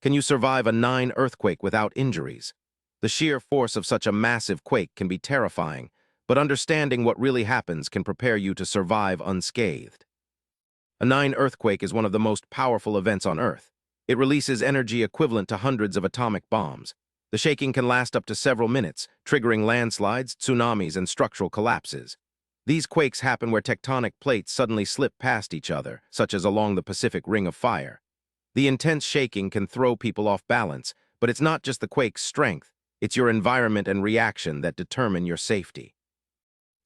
Can you survive a 9 earthquake without injuries? The sheer force of such a massive quake can be terrifying, but understanding what really happens can prepare you to survive unscathed. A 9 earthquake is one of the most powerful events on Earth. It releases energy equivalent to hundreds of atomic bombs. The shaking can last up to several minutes, triggering landslides, tsunamis, and structural collapses. These quakes happen where tectonic plates suddenly slip past each other, such as along the Pacific Ring of Fire. The intense shaking can throw people off balance, but it's not just the quake's strength, it's your environment and reaction that determine your safety.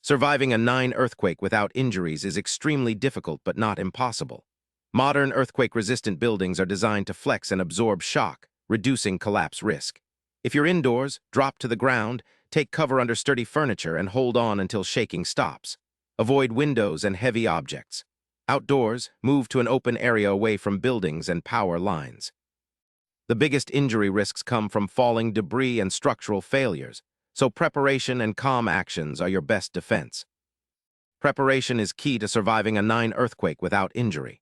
Surviving a 9 earthquake without injuries is extremely difficult but not impossible. Modern earthquake-resistant buildings are designed to flex and absorb shock, reducing collapse risk. If you're indoors, drop to the ground, take cover under sturdy furniture, and hold on until shaking stops. Avoid windows and heavy objects. Outdoors, move to an open area away from buildings and power lines. The biggest injury risks come from falling debris and structural failures, so preparation and calm actions are your best defense. Preparation is key to surviving a 9 earthquake without injury.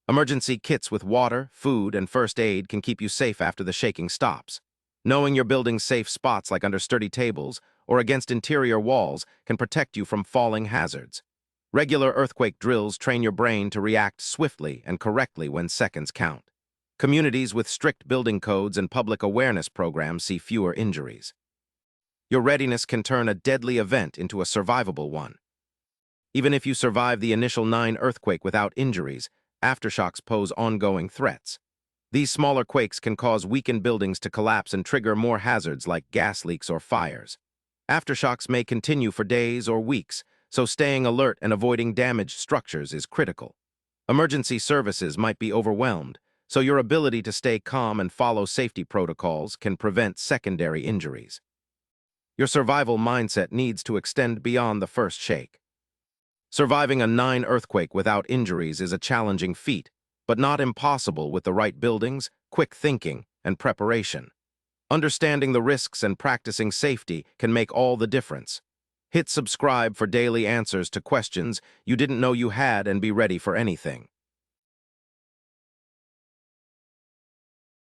Emergency kits with water, food, and first aid can keep you safe after the shaking stops. Knowing your building's safe spots, like under sturdy tables or against interior walls, can protect you from falling hazards. Regular earthquake drills train your brain to react swiftly and correctly when seconds count. Communities with strict building codes and public awareness programs see fewer injuries. Your readiness can turn a deadly event into a survivable one. Even if you survive the initial 9 earthquake without injuries, aftershocks pose ongoing threats. These smaller quakes can cause weakened buildings to collapse and trigger more hazards like gas leaks or fires. Aftershocks may continue for days or weeks, so staying alert and avoiding damaged structures is critical. Emergency services might be overwhelmed, so your ability to stay calm and follow safety protocols can prevent secondary injuries. Your survival mindset needs to extend beyond the first shake. Surviving a 9 earthquake without injuries is a challenging feat, but not impossible with the right buildings, quick thinking, and preparation. Understanding the risks and practicing safety can make all the difference. Hit subscribe for daily answers to questions you didn't know you had and be ready for anything.